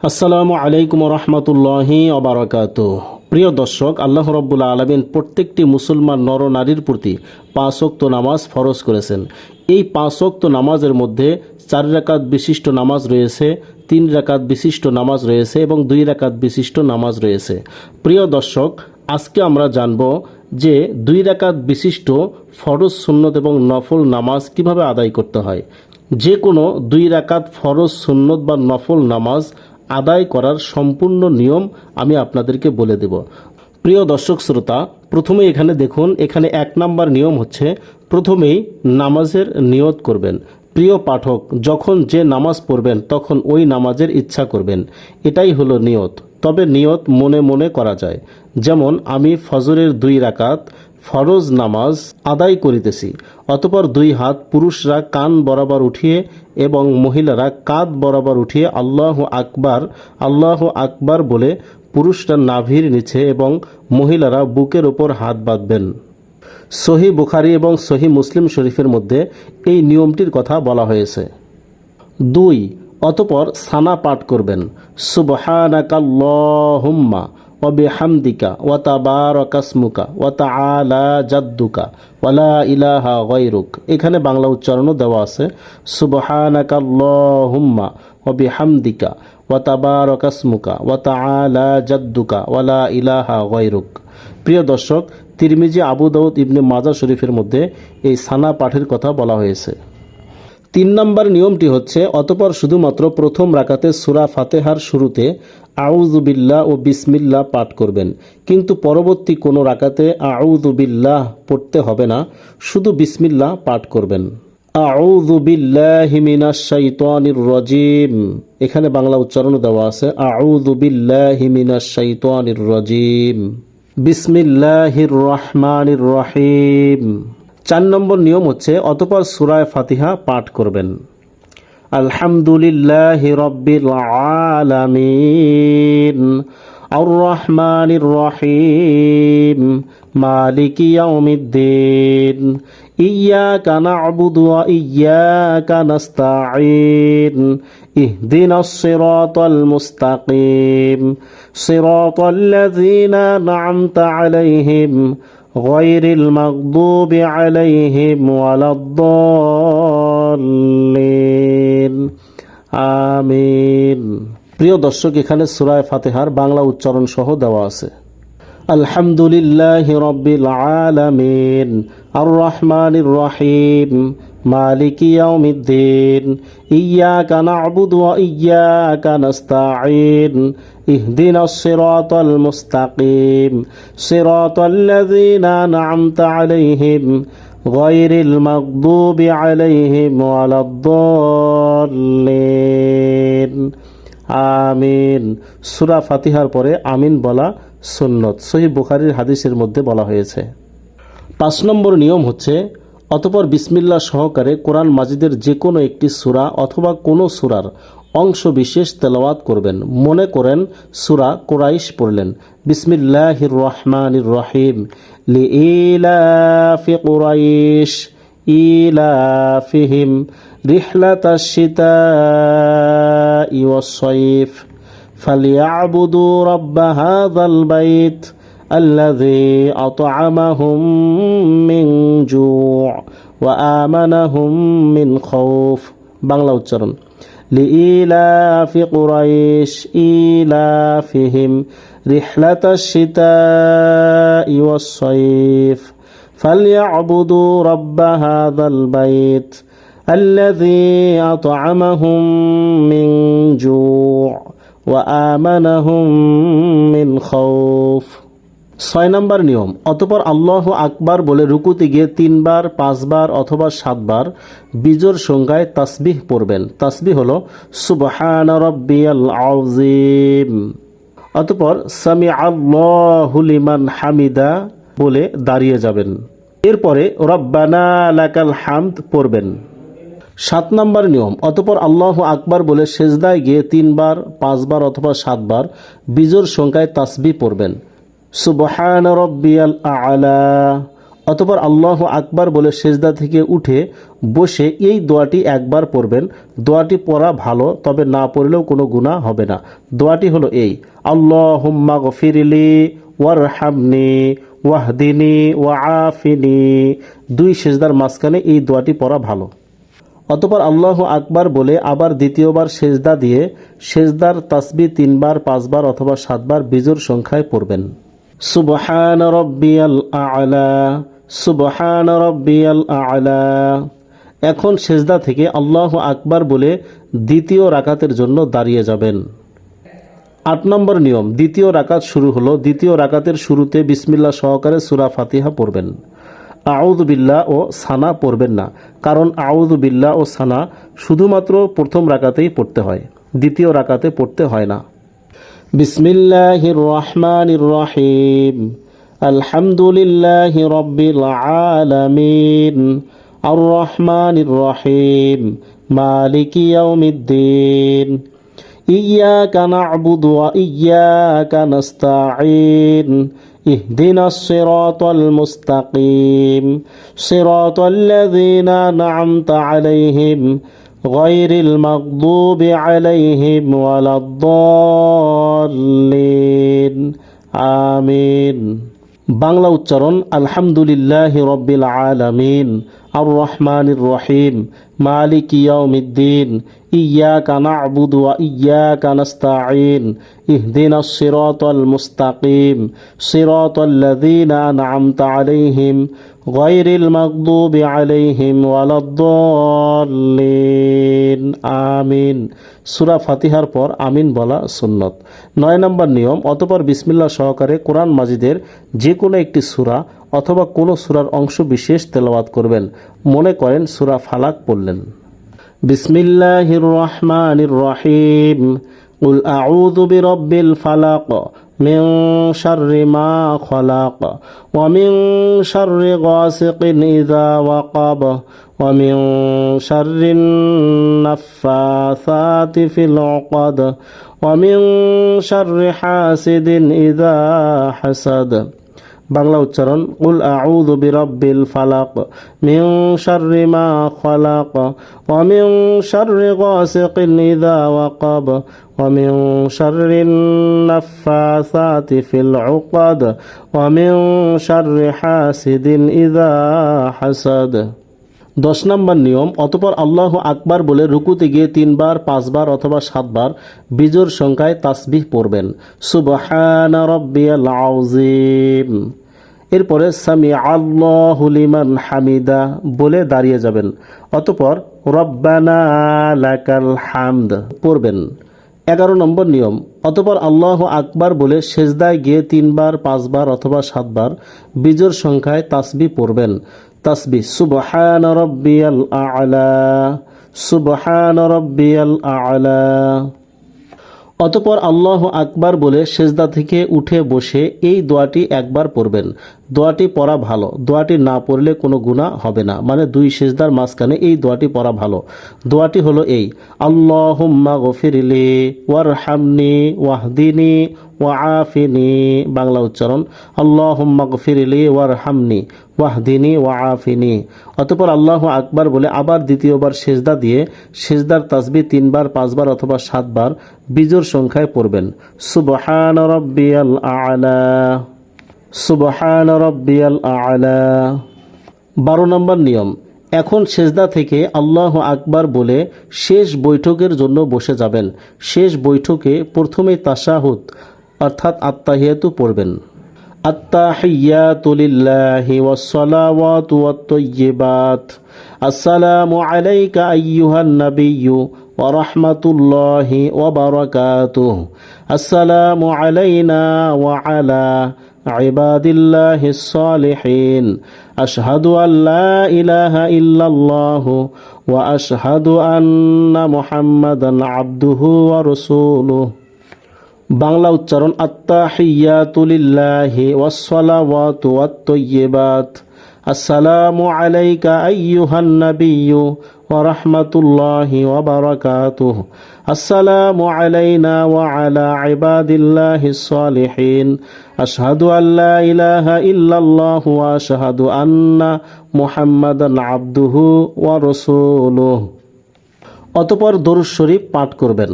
আসসালামু আলাইকুম রহমতুল্লাহি ওবারাকাতুহু। প্রিয় দর্শক, আল্লাহ রাব্বুল আলামিন প্রত্যেকটি মুসলমান নর নারীর প্রতি 5 ওয়াক্ত নামাজ ফরজ করেছেন। এই 5 ওয়াক্ত নামাজের মধ্যে 4 রাকাত বিশিষ্ট নামাজ রয়েছে, 3 রাকাত বিশিষ্ট নামাজ রয়েছে এবং 2 রাকাত বিশিষ্ট নামাজ রয়েছে। প্রিয় দর্শক, আজকে আমরা জানব যে 2 রাকাত বিশিষ্ট ফরজ, সুন্নত এবং নফল নামাজ কিভাবে আদায় করতে হয়। যে কোনো 2 রাকাত ফরজ, সুন্নত বা নফল নামাজ আদায় করার সম্পূর্ণ নিয়ম আমি আপনাদেরকে বলে দেব। প্রিয় দর্শক শ্রোতা, প্রথমে এখানে দেখুন, এখানে 1 নাম্বার নিয়ম হচ্ছে প্রথমেই নামাজের নিয়ত করবেন। প্রিয় পাঠক, যখন যে নামাজ পড়বেন তখন ওই নামাজের ইচ্ছা করবেন, এটাই হলো নিয়ত। তবে নিয়ত মনে মনে করা যায়। যেমন আমি ফজরের 2 রাকাত ফরজ নামাজ আদায় করিতেছি, অতঃপর 2 হাত পুরুষরা কান বরাবর উঠিয়ে এবং মহিলারা কাঁধ বরাবর উঠিয়ে আল্লাহু আকবার বলে পুরুষরা নাভির নিচে এবং মহিলারা বুকের ওপর হাত বাঁধবেন। সহিহ বুখারী এবং সহিহ মুসলিম শরীফের মধ্যে এই নিয়মটির কথা বলা হয়েছে। 2, অতঃপর সানা পাঠ করবেন, সুবহানাকাল্লাহুম্মা ওয়া বিহামদিকা ওয়া তাবারাকাসমুকা ওয়া তাআলা জাদ্দুকা ওয়া লা ইলাহা গায়রুক। এখানে বাংলা উচ্চারণও দেওয়া আছে, সুবহানাকাল্লাহুম্মা ওয়া বিহামদিকা ওয়া তাবারাকাসমুকা ওয়া তাআলা জাদ্দুকা ওয়া লা ইলাহা গায়রুক। প্রিয় দর্শক, তিরমিজি, আবু দাউদ, ইবনে মাজাহ শরীফের মধ্যে এই সানা পাঠের কথা বলা হয়েছে। 3 নম্বর নিয়মটি হচ্ছে, অতঃপর শুধুমাত্র প্রথম রাকাতে সূরা ফাতিহার শুরুতে আউযু বিল্লাহ ও বিসমিল্লাহ পাঠ করবেন, কিন্তু পরবর্তী কোনো রাকাতে আউযু বিল্লাহ পড়তে হবে না, শুধু বিসমিল্লাহ পাঠ করবেন। আউযু বিল্লাহি মিনাশ শাইতানির রাজিম, এখানে বাংলা উচ্চারণ দেওয়া আছে, আউযু বিল্লাহি মিনাশ শাইতানির রাজিম, বিসমিল্লাহির রহমানির রহিম। 4 নম্বর নিয়ম হচ্ছে, অতঃপর সূরা ফাতিহা পাঠ করবেন। আলহামদুলিল্লাহি রাব্বিল আলামিন আর রহমানির রহিম মালিকি ইয়াউমিদ্দিন ইয়্যাকা না'বুদু ওয়া ইয়্যাকা নাস্তাঈন ইহদিনাস সিরাতাল মুস্তাকিম সিরাতাল্লাযীনা আন'আমতা আলাইহিম গায়রিল মাগদুবি আলাইহিম ওয়ালাদ-দাল্লিন। আমিন। প্রিয় দর্শক, এখানে সূরা ফাতিহার বাংলা উচ্চারণ সহ দেওয়া আছে। আলহামদুলিল্লাহি রাব্বিল আলামিন আর রহমানির রহিম মালিকি ইয়াউমিদ্দিন ইয়্যাকা না'বুদু ওয়া ইয়্যাকা নাস্তাঈন ইহদিনাস সিরাতাল মুস্তাকিম সিরাতাল্লাযীনা আন'আমতা আলাইহিম গায়রিল মাগদুবি আলাইহিম ওয়ালাদ-দাল্লিন। আমিন। সূরা ফাতিহার পরে আমিন বলা সুন্নত, সহিহ বুখারীর হাদিসের মধ্যে বলা হয়েছে। 5 নম্বর নিয়ম হচ্ছে, অতঃপর বিসমিল্লাহ সহকারে কোরআন মাজিদের যে কোনো একটি সূরা অথবা কোনো সূরার অংশ বিশেষ তেলাওয়াত করবেন। মনে করেন সূরা কুরাইশ পড়লেন, বিসমিল্লাহির রহমানির রহিম লিইলাফি কুরাইশ ইলাফিহিম রিহলাতাশ শিতাই ওয়াস-সাইফ ফালিয়া'বুদু রাব্ব হাযাল বাইত আল্লাযী আত'আমাহুম মিন জু' ওয়া আমানাহুম মিন খাউফ। বাংলা উচ্চারণ, লিইলাফি কুরাইশ ইলাফিহিম রিহলাতাশ শিতাই ওয়াস-সাইফ ফালিয়া'বুদু রাব্ব হাযাল বাইত আল্লাযী আত'আমাহুম মিন জু' ওয়া আমানাহুম মিন খাউফ। 6 নম্বর নিয়ম, অতঃপর আল্লাহু আকবার বলে রুকুতে গিয়ে 3 বার, 5 বার অথবা 7 বার বিজোড় সংখ্যায় তাসবিহ পড়বেন। তাসবিহ হলো সুবহানা রাব্বিয়াল আযীম। অতঃপর সামিআল্লাহু লিমান হামিদা বলে দাঁড়িয়ে যাবেন। এরপরে রব্বানা লাকাল হামদ পড়বেন। 7 নম্বর নিয়ম, অতঃপর আল্লাহু আকবার বলে সেজদায় গিয়ে 3 বার, 5 বার অথবা 7 বার বিজোড় সংখ্যায় তাসবিহ পড়বেন। সুবহান রাব্বিয়াল আ'লা। অতঃপর আল্লাহু আকবার বলে সেজদা থেকে উঠে বসে এই দোয়াটি একবার পড়বেন। দোয়াটি পড়া ভালো, তবে না পড়লেও কোনো গুনাহ হবে না। দোয়াটি হলো এই: আল্লাহুম্মা গফিরলি ওয়ারহামনি ওয়াহদিনি ওয়াআফিনি। দুই সেজদার মাঝখানে এই দোয়াটি পড়া ভালো। অতঃপর আল্লাহু আকবার বলে আবার দ্বিতীয়বার সেজদা দিয়ে সেজদার তাসবিহ 3 বার, 5 বার অথবা 7 বার বিজোড় সংখ্যায় পড়বেন। সুবহান রাব্বিয়াল আ'লা, সুবহান রাব্বিয়াল আ'লা। এখন সেজদা থেকে আল্লাহু আকবার বলে দ্বিতীয় রাকাতের জন্য দাঁড়িয়ে যাবেন। 8 নম্বর নিয়ম, দ্বিতীয় রাকাত শুরু হলো। দ্বিতীয় রাকাতের শুরুতে বিসমিল্লাহ সহকারে সূরা ফাতিহা পড়বেন। আউযু বিল্লাহ ও সানা পড়বেন না, কারণ আউযু বিল্লাহ ও সানা শুধুমাত্র প্রথম রাকাতেই পড়তে হয়, দ্বিতীয় রাকাতে পড়তে হয় না। বিসমিল্লাহির রহমানির রহিম, আলহামদুলিল্লাহি রাব্বিল আলামিন, আর রহমানির রহিম, মালিকি ইয়াউমিদ্দিন, ইয়্যাকা না'বুদু ওয়া ইয়্যাকা নাস্তাঈন, ইহদিনাস সিরাতাল মুস্তাকিম, সিরাতাল্লাযীনা আন'আমতা আলাইহিম গায়রিল মাগদুবি আলাইহিম ওয়ালাদ-দাল্লিন। আমিন। বাংলা উচ্চারণ: আলহামদুলিল্লাহি রাব্বিল আলামিন, আর রহমানির রহিম, মালিকি ইয়াউমিদ্দিন, ইয়্যাকা না'বুদু ওয়া ইয়্যাকা নাস্তাঈন, ইহদিনাস সিরাতাল মুস্তাকিম, সিরাতাল্লাযীনা আন'আমতা আলাইহিম গায়রিল মাগদুবি আলাইহিম ওয়ালাদ-দাল্লিন। আমিন। সূরা ফাতিহার পর আমিন বলা সুন্নত। 9 নম্বর নিয়ম, অতঃপর বিসমিল্লাহ সহকারে কোরআন মাজিদের যে কোনো একটি সূরা অথবা কোনো সূরার অংশ বিশেষ তেলাওয়াত করবেন। মনে করেন সূরা ফালাক পড়লেন। বিসমিল্লাহির রহমানির রহিম, কুল আউযু বিরাব্বিল ফালাক, মিন শাররি মা খলাক, ওয়া মিন শাররি গাসিকিন ইযা ওয়াকাব, ওয়া মিন শাররিন নাফফাসাতি ফিল উকাদ, ওয়া মিন শাররি হাসিদিন ইযা হাসাদ। বাংলা উচ্চারণ: কুল আউযু বিরাব্বিল ফালাক, মিন শাররি মা খলাক, ওয়া মিন শাররি গাসিকিন ইযা ওয়াকাব, ওয়া মিন শাররিন নাফফাসাতি ফিল উকাদ, ওয়া মিন শাররি হাসিদিন ইযা হাসাদ। 10 নম্বর নিয়ম, অতঃপর আল্লাহু আকবার বলে রুকুতে গিয়ে 3 বার, 5 বার অথবা 7 বার বিজোড় সংখ্যায় তাসবিহ পড়বেন। সুবহানা রাব্বিয়াল আযীম। এরপরে সামি আল্লাহু লিমান হামিদা বলে দাঁড়িয়ে যাবেন। অতঃপর রব্বানা লাকাল হামদ পড়বেন। 11 নম্বর নিয়ম, অতঃপর আল্লাহু আকবার বলে সেজদায় গিয়ে 3 বার, 5 বার অথবা 7 বার বিজোড় সংখ্যায় তাসবিহ পড়বেন। তাসবিহ: সুবহান রাব্বিয়াল আ'লা, সুবহান রাব্বিয়াল আ'লা। অতঃপর আল্লাহু আকবার বলে সেজদা থেকে উঠে বসে এই দোয়াটি একবার পড়বেন। দোয়াটি পড়া ভালো, দোয়াটি না পড়লে কোনো গুনাহ হবে না, মানে দুই সেজদার মাঝখানে এই দোয়াটি পড়া ভালো। দোয়াটি হলো এই: আল্লাহুম্মা গফিরলি ওয়ারহামনি ওয়াহদিনি ওয়াআফিনি। বাংলা উচ্চারণ: আল্লাহুম্মা গফিরলি ওয়ারহামনি ওয়াহদিনি ওয়াআফিনি। অতঃপর আল্লাহু আকবার বলে আবার দ্বিতীয়বার সেজদা দিয়ে সেজদার তাসবিহ 3 বার, 5 বার অথবা 7 বার বিজোড় সংখ্যায় পড়বেন। সুবহান রাব্বিয়াল আ'লা, সুবহান রাব্বিয়াল আ'লা। 12 নম্বর নিয়ম, এখন সেজদা থেকে আল্লাহু আকবার বলে শেষ বৈঠকের জন্য বসে যাবেন। শেষ বৈঠকে প্রথমে তাশাহুদ অর্থাৎ আত্তাহিয়াতু পড়বেন। আত্তাহিয়াতু লিল্লাহি ওয়াস সালাওয়াতু ওয়াত তাইয়্যিবাত, আসসালামু আলাইকা আইয়ুহান নাবিয়্যু ওয়া রাহমাতুল্লাহি ওয়া বারাকাতুহু, আসসালামু আলাইনা ওয়া আলা ইবাদিল্লাহিস সালিহিন, আশহাদু আল্লা ইলাহা ইল্লাল্লাহু ওয়া আশহাদু আন্না মুহাম্মাদান আবদুহু ওয়া রাসূলুহু। বাংলা উচ্চারণ: আত্তাহিয়াতু লিল্লাহি ওয়াস সালাওয়াতু ওয়াত তাইয়্যিবাত, আসসালামু আলাইকা আইয়ুহান নাবিয়্যু ওয়া রাহমাতুল্লাহি ওয়া বারাকাতুহু। আসসালামু আলাইনা ওয়া আলা ইবাদিল্লাহিস সালিহিন। আশহাদু আল্লা ইলাহা ইল্লাল্লাহু ওয়া আশহাদু আন্না মুহাম্মাদান আবদুহু ওয়া রাসূলুহু। অতঃপর দরুদ শরীফ পাঠ করবেন।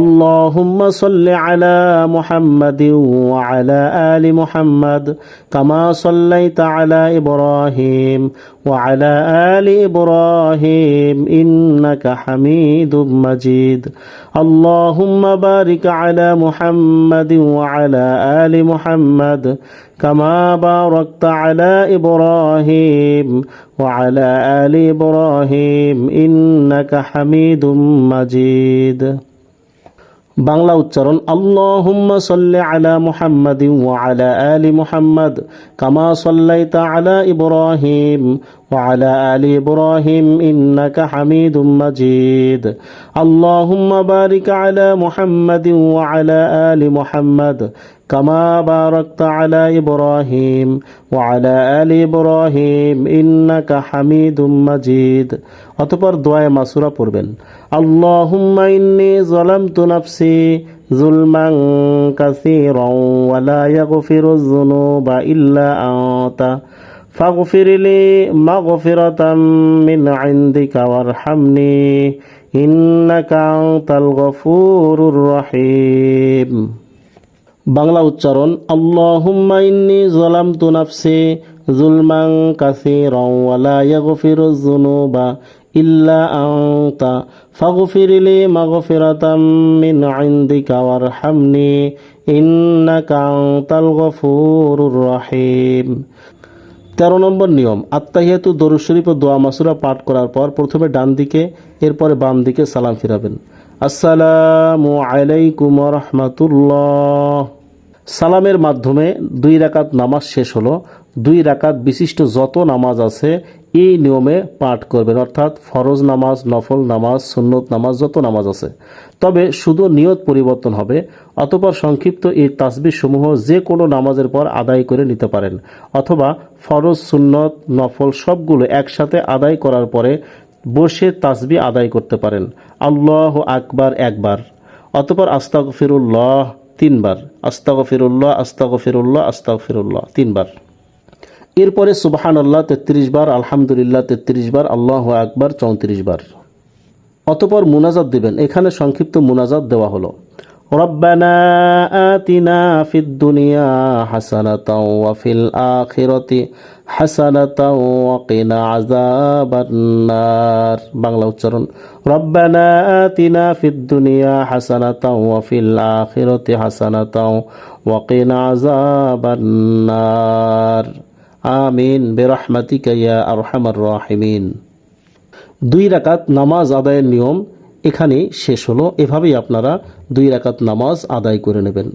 আল্লাহুম্মা সাল্লি আলা মুহাম্মাদিন ওয়া আলা আলি মুহাম্মাদ কামা সাল্লাইতা আলা ইব্রাহিম ওয়া আলা আলি ইব্রাহিম ইন্নাকা হামিদুম মাজিদ। আল্লাহুম্মা বারিক আলা মুহাম্মাদিন ওয়া আলা আলি মুহাম্মাদ কামা বারাকতা আলা ইব্রাহিম ওয়া আলা আলি ইব্রাহিম ইন্নাকা হামিদুম মাজিদ। বাংলা উচ্চারণ আল্লাহুম্মা সাল্লি আলা মুহাম্মাদিন ওয়া আলা আলি মুহাম্মাদ কামা সাল্লাইতা আলা ইব্রাহিম ওয়া আলা আলি ইব্রাহিম ইন্নাকা হামিদুম মাজিদ। আল্লাহুম্মা বারিক আলা মুহাম্মাদিন ওয়া আলা আলি মুহাম্মাদ কামা বারাকতা আলা ইব্রাহিম ওয়া আলা আলি ইব্রাহিম ইন্নাকা হামিদুম মাজিদ। অতঃপর দোয়া মাসুরা পড়বেন। আল্লাহুম্মা ইন্নী যালামতু নাফসি যুলমান কাসীরান ওয়া লা ইয়াগফিরুয যুনুবা ইল্লা আনতা ফাগফিরলি মাগফিরাতাম মিন ইনদিকা ওয়ারহামনি ইন্নাকা আনতাল গফুরুর রহিম। বাংলা উচ্চারণ আল্লাহুম্মা ইন্নী যালামতু নাফসি যুলমান কাসীরান ওয়া লা ইয়াগফিরুয যুনুবা ইল্লা আনতা ফাগফিরলি মাগফিরাতাম মিন ইনদিকা ওয়ারহামনি ইন্নাকা আনতাল গফুরুর রহিম। 13 নম্বর নিয়ম, আত্তাহিয়াতু দরুদ শরীফ ও দোয়া মাসুরা পাঠ করার পর প্রথমে ডান দিকে এরপরে বাম দিকে সালাম ফিরাবেন। আসসালামু আলাইকুম ওয়া রাহমাতুল্লাহ। সালামের মাধ্যমে 2 রাকাত নামাজ শেষ হলো। 2 রাকাত বিশিষ্ট যত নামাজ আছে এই নিয়মে পাঠ করবেন, অর্থাৎ ফরজ নামাজ, নফল নামাজ, সুন্নত নামাজ, যত নামাজ আছে। তবে শুধু নিয়ত পরিবর্তন হবে। অতঃপর সংক্ষিপ্ত এই তাসবিহ সমূহ যে কোনো নামাজের পর আদায় করে নিতে পারেন, অথবা ফরজ, সুন্নত, নফল সবগুলো একসাথে আদায় করার পরে বসে তাসবিহ আদায় করতে পারেন। আল্লাহু আকবার একবার, অতঃপর আস্তাগফিরুল্লাহ 3 বার, আস্তাগফিরুল্লাহ আস্তাগফিরুল্লাহ আস্তাগফিরুল্লাহ 3 বার। এরপরে সুবহানাল্লাহ 33 বার, আলহামদুলিল্লাহ 33 বার, আল্লাহু আকবার 34 বার। অতঃপর মুনাজাত দিবেন। এখানে সংক্ষিপ্ত মুনাজাত দেওয়া হলো। রব্বানা আতিনা ফিদ দুনিয়া হাসানাতাও ওয়া ফিল আখিরাতি হাসানাতাও ওয়া কিনা আযাবান নার। বাংলা উচ্চারণ রব্বানা আতিনা ফিদ দুনিয়া হাসানাতাও ওয়া ফিল আখিরাতি হাসানাতাও ওয়া কিনা আযাবান নার। আমিন বিরহমাতিকা ইয়া আরহামার রাহিমিন। 2 রাকাত নামাজ আদায়ের নিয়ম এখানে শেষ হলো। এভাবেই আপনারা 2 রাকাত নামাজ আদায় করে নেবেন।